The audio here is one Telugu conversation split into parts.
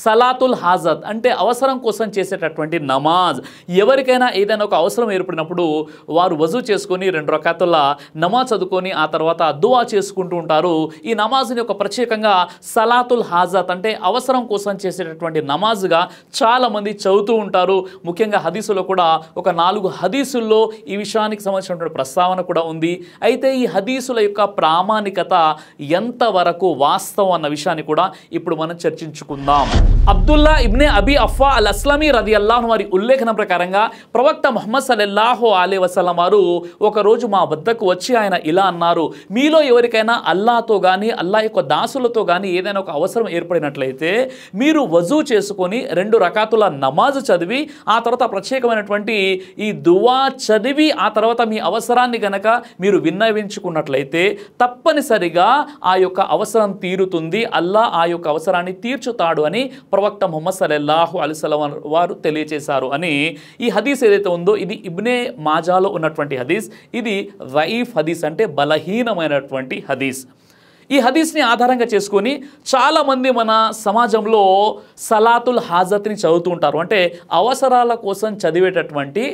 సలాతుల్ హాజత్ అంటే అవసరం కోసం చేసేటటువంటి నమాజ్. ఎవరికైనా ఏదైనా ఒక అవసరం ఏర్పడినప్పుడు వారు వజూ చేసుకొని 2 రకాతుల నమాజ్ చదువుకొని ఆ తర్వాత దువా చేసుకుంటూ ఉంటారు. ఈ నమాజ్ని ఒక ప్రత్యేకంగా సలాతుల్ హాజత్ అంటే అవసరం కోసం చేసేటటువంటి నమాజ్గా చాలామంది చదువుతూ ఉంటారు. ముఖ్యంగా హదీసులో కూడా ఒక 4 హదీసుల్లో ఈ విషయానికి సంబంధించినటువంటి ప్రస్తావన కూడా ఉంది. అయితే ఈ హదీసుల యొక్క ప్రామాణికత ఎంతవరకు వాస్తవం అన్న విషయాన్ని కూడా ఇప్పుడు మనం చర్చించుకుందాం. అబ్దుల్లా ఇబ్నే అబీ అఫ్వా అల్ అస్లమీ రదియల్లాహు వారి ఉల్లేఖనం ప్రకారంగా ప్రవక్త ముహమ్మద్ సల్లల్లాహు అలైహి వసల్లం వారు ఒకరోజు మా వద్దకు వచ్చి ఆయన ఇలా అన్నారు, మీలో ఎవరికైనా అల్లాహతో కానీ అల్లాహ్ యొక్క దాసులతో కానీ ఏదైనా ఒక అవసరం ఏర్పడినట్లయితే మీరు వజూ చేసుకొని 2 రకాతుల నమాజ్ చదివి ఆ తర్వాత ప్రత్యేకమైనటువంటి ఈ దువా చదివి ఆ తర్వాత మీ అవసరాన్ని గనక మీరు విన్నవించుకున్నట్లయితే తప్పనిసరిగా ఆ యొక్క అవసరం తీరుతుంది, అల్లాహ్ ఆ యొక్క అవసరాన్ని తీర్చుతాడు అని ప్రవక్త ముహమ్మద్ సల్లల్లాహు అలైహి వసల్లం వారు తెలియజేశారు అని ఈ హదీస్ ఏదైతే ఉందో ఇది ఇబ్నే మాజాలో ఉన్నటువంటి హదీస్. ఇది ضعీఫ్ హదీస్ అంటే బలహీనమైనటువంటి హదీస్. ఈ హదీస్ని ఆధారంగా చేసుకొని చాలామంది మన సమాజంలో సలాతుల్ హాజత్ని చదువుతూ ఉంటారు. అంటే అవసరాల కోసం చదివేటటువంటి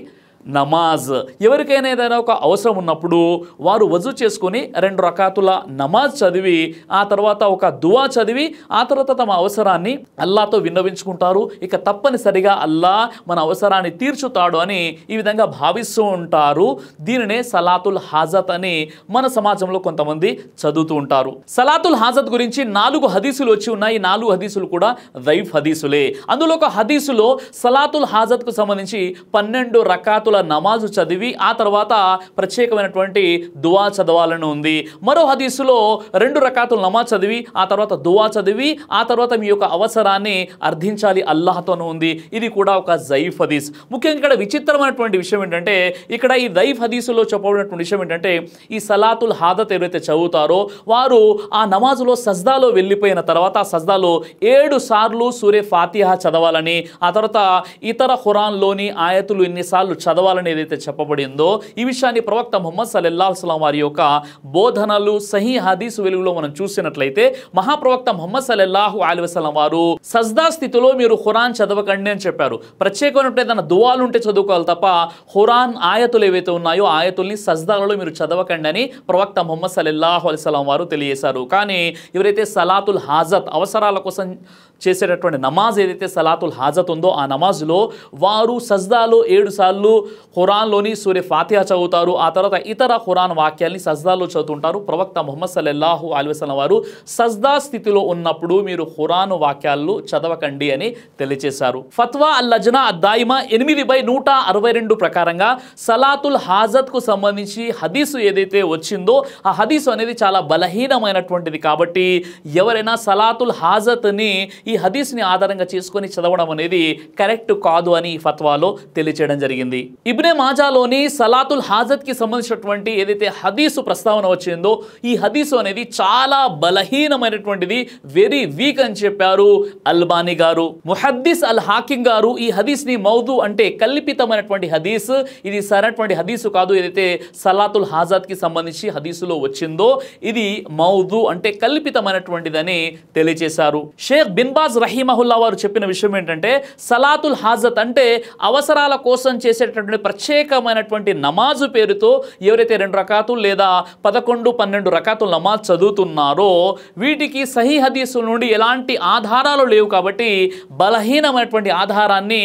నమాజ్. ఎవరికైనా ఏదైనా ఒక అవసరం ఉన్నప్పుడు వారు వజూ చేసుకొని 2 రకాతుల నమాజ్ చదివి ఆ తర్వాత ఒక దువా చదివి ఆ తర్వాత తమ అవసరాన్ని అల్లాహతో విన్నవించుకుంటారు. ఇక తప్పనిసరిగా అల్లాహ్ మన అవసరాన్ని తీర్చుతాడు అని ఈ విధంగా భావిస్తూ ఉంటారు. దీనినే సలాతుల్ హాజత్ అని మన సమాజంలో కొంతమంది చదువుతూ ఉంటారు. సలాతుల్ హాజత్ గురించి 4 హదీసులు వచ్చి ఉన్నాయి. 4 హదీసులు కూడా ضعీఫ్ హదీసులే. అందులో ఒక హదీసులో సలాతుల్ హాజత్కు సంబంధించి 12 రకాతుల నమాజు చదివి ఆ తర్వాత ప్రత్యేకమైనటువంటి దువా చదవాలని ఉంది. మరో హదీసులో 2 రకాతుల నమాజ్ చదివి ఆ తర్వాత దువా చదివి ఆ తర్వాత మీ యొక్క అవసరాన్ని అర్థించాలి అల్లాహ్తోనూ ఉంది. ఇది కూడా ఒక ضعీఫ్ హదీస్. ముఖ్యంగా ఇక్కడ విచిత్రమైనటువంటి విషయం ఏంటంటే ఇక్కడ ఈ ضعీఫ్ హదీసులో చెప్పబడినటువంటి విషయం ఏంటంటే ఈ సలాతుల్ హాజత్ ఎవరైతే చదువుతారో వారు ఆ నమాజులో సజ్దాలో వెళ్ళిపోయిన తర్వాత ఆ సజ్దాలో 7 సార్లు సూరే ఫాతిహా చదవాలని ఆ తర్వాత ఇతర ఖురాన్లోని ఆయతులు ఎన్నిసార్లు చదవాలని ఏదైతే చెప్పబడిందో ఈ విషయాన్ని ప్రవక్త ముహమ్మద్ సల్లల్లాహు అలైహి వసల్లం వారి యొక్క బోధనలు సహీ హదీసు వెలుగులో మనం చూసినట్లయితే మహాప్రవక్త ముహమ్మద్ సల్లల్లాహు అలైహి వసల్లం వారు సజ్దా స్థితిలో మీరు ఖురాన్ చదవకండి అని చెప్పారు. ప్రత్యేకమైనటువంటి ఏదైనా దువాలు ఉంటే చదువుకోవాలి తప్ప ఖురాన్ ఆయతులు ఏవైతే ఉన్నాయో ఆయతుల్ని సజ్దాలలో మీరు చదవకండి అని ప్రవక్త ముహమ్మద్ సల్లల్లాహు అలైహి వసల్లం వారు తెలియజేశారు. కానీ ఎవరైతే సలాతుల్ హాజత్ అవసరాల కోసం చేసేటటువంటి నమాజ్ ఏదైతే సలాతుల్ హాజత్ ఉందో ఆ నమాజ్లో వారు సజ్దాలో 7 సార్లు ఖురాన్లోని సూరే ఫాతిహా చదువుతారు. ఆ తర్వాత ఇతర ఖురాన్ వాక్యాల్ని సజ్దాలో చదువుతుంటారు. ప్రవక్త ముహమ్మద్ సల్లల్లాహు అలైహి వసల్లం వారు సజ్దా స్థితిలో ఉన్నప్పుడు మీరు ఖురాన్ వాక్యాలు చదవకండి అని తెలియజేశారు. ఫత్వా అల్ లజ్నా అద్దాయిమా 8/162 ప్రకారంగా సలాతుల్ హాజత్కు సంబంధించి హదీసు ఏదైతే వచ్చిందో ఆ హదీసు అనేది చాలా బలహీనమైనటువంటిది. కాబట్టి ఎవరైనా సలాతుల్ హాజత్ని ఈ హదీస్ని ఆధారంగా చేసుకొని చదవడం అనేది కరెక్ట్ కాదు అని ఈ ఫత్వాలో తెలియచేయడం జరిగింది. ఇబ్నే మాజాలోని సలాతుల్ హాజత్కి సంబంధించినటువంటి ఏదైతే హదీసు ప్రస్తావన వచ్చిందో ఈ హదీసు అనేది చాలా బలహీనమైనటువంటిది, వెరీ వీక్ అని చెప్పారు అల్బానీ గారు. ముహద్దిస్ అల్ హాకిమ్ గారు ఈ హదీస్ని మౌదు అంటే కల్పితమైనటువంటి హదీస్, ఇది సరైనటువంటి హదీసు కాదు, ఏదైతే సలాతుల్ హాజత్కి సంబంధించి హదీసులో వచ్చిందో ఇది మౌదు అంటే కల్పితమైనటువంటిదని తెలియజేశారు. షేక్ బిన్ బాజ్ రహీమహుల్లా వారు చెప్పిన విషయం ఏంటంటే సలాతుల్ హాజత్ అంటే అవసరాల కోసం చేసేటటువంటి ప్రత్యేకమైనటువంటి నమాజు పేరుతో ఎవరైతే 2 రకాతులు లేదా 11, 12 రకాతులు నమాజ్ చదువుతున్నారో వీటికి సహీ హదీసుల నుండి ఎలాంటి ఆధారాలు లేవు. కాబట్టి బలహీనమైనటువంటి ఆధారాన్ని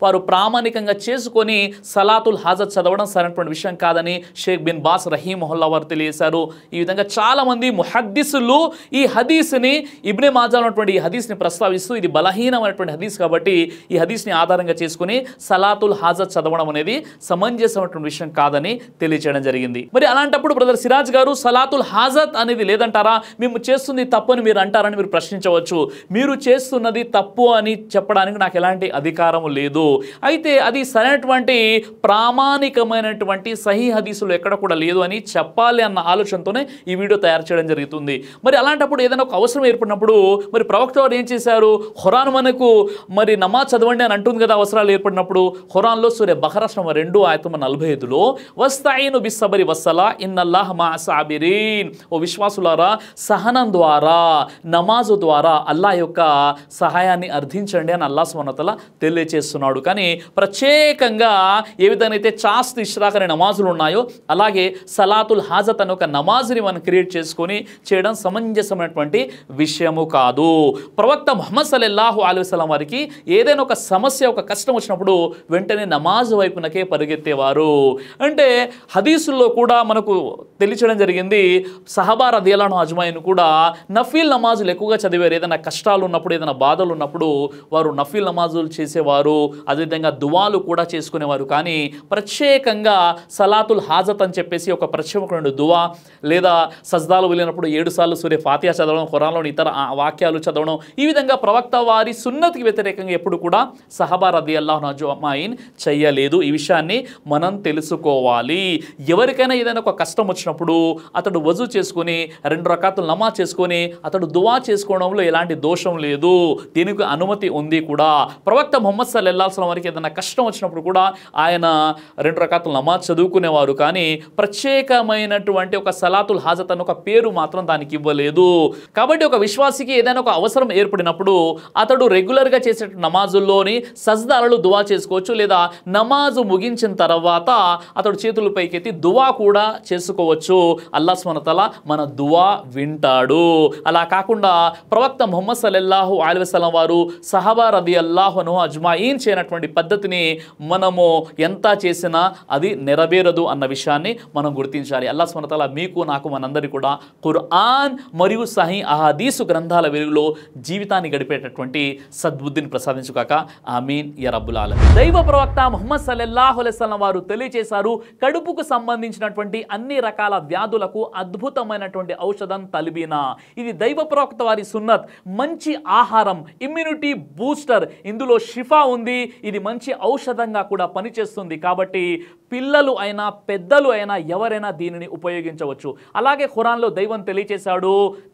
వారు ప్రామాణికంగా చేసుకొని సలాతుల్ హాజత్ చదవడం సరైనటువంటి విషయం కాదని షేక్ బిన్ బాజ్ రహీమహుల్లా వారు తెలియజేశారు. ఈ విధంగా చాలామంది ముహద్దిసులు ఈ హదీస్ని ఇబ్నే మాజాలో ఉన్నటువంటి ఈ హదీస్ని ప్రస్తావిస్తూ ఇది బలహీనమైనటువంటి హదీస్ కాబట్టి ఈ హదీస్ని ఆధారంగా చేసుకుని సలాతుల్ హాజత్ చదవడం అనేది సమంజసమైనటువంటి విషయం కాదని తెలియచేయడం జరిగింది. మరి అలాంటప్పుడు బ్రదర్ సిరాజ్ గారు సలాతుల్ హాజత్ అనేది లేదంటారా, మేము చేస్తుంది తప్పు అని మీరు అంటారని మీరు ప్రశ్నించవచ్చు. మీరు చేస్తున్నది తప్పు అని చెప్పడానికి నాకు ఎలాంటి అధికారం లేదు. అయితే అది సరైనటువంటి ప్రామాణికమైనటువంటి సహీ హదీసులు ఎక్కడ కూడా లేదు అని చెప్పాలి అన్న ఆలోచనతోనే ఈ వీడియో తయారు చేయడం జరుగుతుంది. మరి అలాంటప్పుడు ఏదైనా ఒక అవసరం ఏర్పడినప్పుడు మరి ప్రవక్త వారు ఏం చేశారు, ఖురాన్ మనకు మరి నమాజ్ చదవండి అని అంటుంది కదా అవసరాలు ఏర్పడినప్పుడు. ఖురాన్లో సూరే బకరా నంబర్ 2 ఆయత నంబర్ 45లో వస్తఈను బిస్సబరి వస్సలా ఇన్నల్లాహ మఅ సాబిరీన్. ఓ విశ్వాసులారా, సహనం ద్వారా, నమాజు ద్వారా అల్లాహ్ యొక్క సహాయాన్ని అర్థించండి అని అల్లాహ్ సుబ్హానహు వ తఆలా తెలియజేస్తున్నాడు. కానీ ప్రత్యేకంగా ఏ విధంగా అయితే చాస్త్ ఇష్రాక్ అనే నమాజులు ఉన్నాయో అలాగే సలాతుల్ హాజత్ అనే ఒక నమాజ్ని మనం క్రియేట్ చేసుకొని చేయడం సమంజసమైనటువంటి విషయము కాదు. ప్రవక్త ముహమ్మద్ సల్లల్లాహు అలైహి వసల్లం వారికి ఏదైనా ఒక సమస్య, ఒక కష్టం వచ్చినప్పుడు వెంటనే నమాజ్ వైపునకే పరిగెత్తేవారు. అంటే హదీసుల్లో కూడా మనకు తెలియడం జరిగింది. సహబా రదియల్లాహు అజ్మాయిన్ కూడా నఫీల్ నమాజులు ఎక్కువగా చదివారు. ఏదైనా కష్టాలు ఉన్నప్పుడు, ఏదైనా బాధలు ఉన్నప్పుడు వారు నఫీల్ నమాజులు చేసేవారు. అదేవిధంగా దువాలు కూడా చేసుకునేవారు. కానీ ప్రత్యేకంగా సలాతుల్ హాజత్ అని చెప్పేసి ఒక ప్రత్యేకమైన దువా, లేదా సజ్దాలు వెళ్ళినప్పుడు 7 సార్లు సూర్య ఫాతిహా చదవడం, ఖురాన్లోని ఇతర వాక్యాలు చదవడం, ఈ విధంగా ప్రవక్త వారి సున్నతికి వ్యతిరేకంగా ఎప్పుడు కూడా సహబా రదియల్లాహు అజ్మాయిన్ చెయ్యలేదు. ఈ విషయాన్ని మనం తెలుసుకోవాలి. ఎవరికైనా ఏదైనా ఒక కష్టం వచ్చినప్పుడు అతడు వజూ చేసుకొని 2 రకాతులు నమాజ్ చేసుకొని అతడు దువా చేసుకోవడంలో ఎలాంటి దోషం లేదు. దీనికి అనుమతి ఉంది కూడా. ప్రవక్త ముహమ్మద్ సల్లల్లాహు అలైహి వసల్లం వారికి ఏదైనా కష్టం వచ్చినప్పుడు కూడా ఆయన 2 రకాతులు నమాజ్ చదువుకునేవారు. కానీ ప్రత్యేకమైనటువంటి ఒక సలాతుల్ హాజత్ అన్న ఒక పేరు మాత్రం దానికి ఇవ్వలేదు. కాబట్టి ఒక విశ్వాసికి ఏదైనా ఒక అవసరం ఏర్పడినప్పుడు అతడు రెగ్యులర్గా చేసే నమాజుల్లోని సజ్దాలలో దువా చేసుకోవచ్చు. లేదా నమాజు ముగించిన తర్వాత అతడు చేతులు పైకెత్తి దువా కూడా చేసుకోవచ్చు. అల్లాహ్ సుబ్హానహు వ తఆలా మన దువా వింటాడు. అలా కాకుండా ప్రవక్త ముహమ్మద్ సల్లల్లాహు అలైహి వసల్లం వారు సహబా రదియల్లాహు అన్హు అజ్మాయిన్ చేయనటువంటి పద్ధతిని మనము ఎంత చేసినా అది నెరవేరదు అన్న విషయాన్ని మనం గుర్తించాలి. అల్లాహ్ సుబ్హానహు వ తఆలా మీకు, నాకు, మనందరికీ కూడా ఖురాన్ మరియు సహీ అహదీసు గ్రంథాల వెలుగులో జీవితాన్ని గడిపేటటువంటి సద్బుద్ధిని ప్రసాదించుగాక. ఆమీన్ యా రబ్బుల్ ఆలమీన్. దైవ ప్రవక్త ముహమ్మద్ సల్లల్లాహు అలైహి వసల్లం వారు తెలియజేశారు, కడుపుకు సంబంధించినటువంటి అన్ని రకాల వ్యాధులకు అద్భుతమైనటువంటి ఔషధం తల్బీనా. ఇది దైవ ప్రవక్త వారి సున్నత్. మంచి ఆహారం, ఇమ్యూనిటీ బూస్టర్, ఇందులో షిఫా ఉంది. ఇది మంచి ఔషధంగా కూడా పనిచేస్తుంది. కాబట్టి పిల్లలు అయినా పెద్దలు అయినా ఎవరైనా దీనిని ఉపయోగించవచ్చు. అలాగే ఖురాన్లో దైవం తెలియజేశాడు,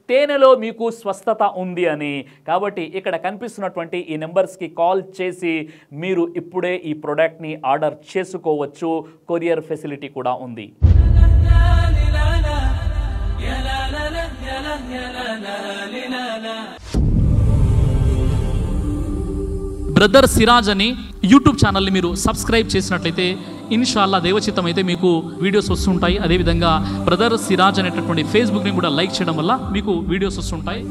తేనెలో మీకు స్వస్థత ఉంది అని. కాబట్టి ఇక్కడ కనిపిస్తున్నటువంటి ఈ నెంబర్స్కి కాల్ చేసి మీరు ఇప్పుడే ఈ ప్రోడక్ట్ని ఆర్డర్ చేసుకోవచ్చు. కొరియర్ ఫెసిలిటీ కూడా ఉంది. బ్రదర్ సిరాజ్ అని యూట్యూబ్ ఛానల్ని మీరు సబ్స్క్రైబ్ చేసినట్లయితే ఇన్షాల్లా దేవచిత్తం అయితే మీకు వీడియోస్ వస్తుంటాయి. అదేవిధంగా బ్రదర్ సిరాజ్ అనేటటువంటి ఫేస్బుక్ని కూడా లైక్ చేయడం వల్ల మీకు వీడియోస్ వస్తుంటాయి.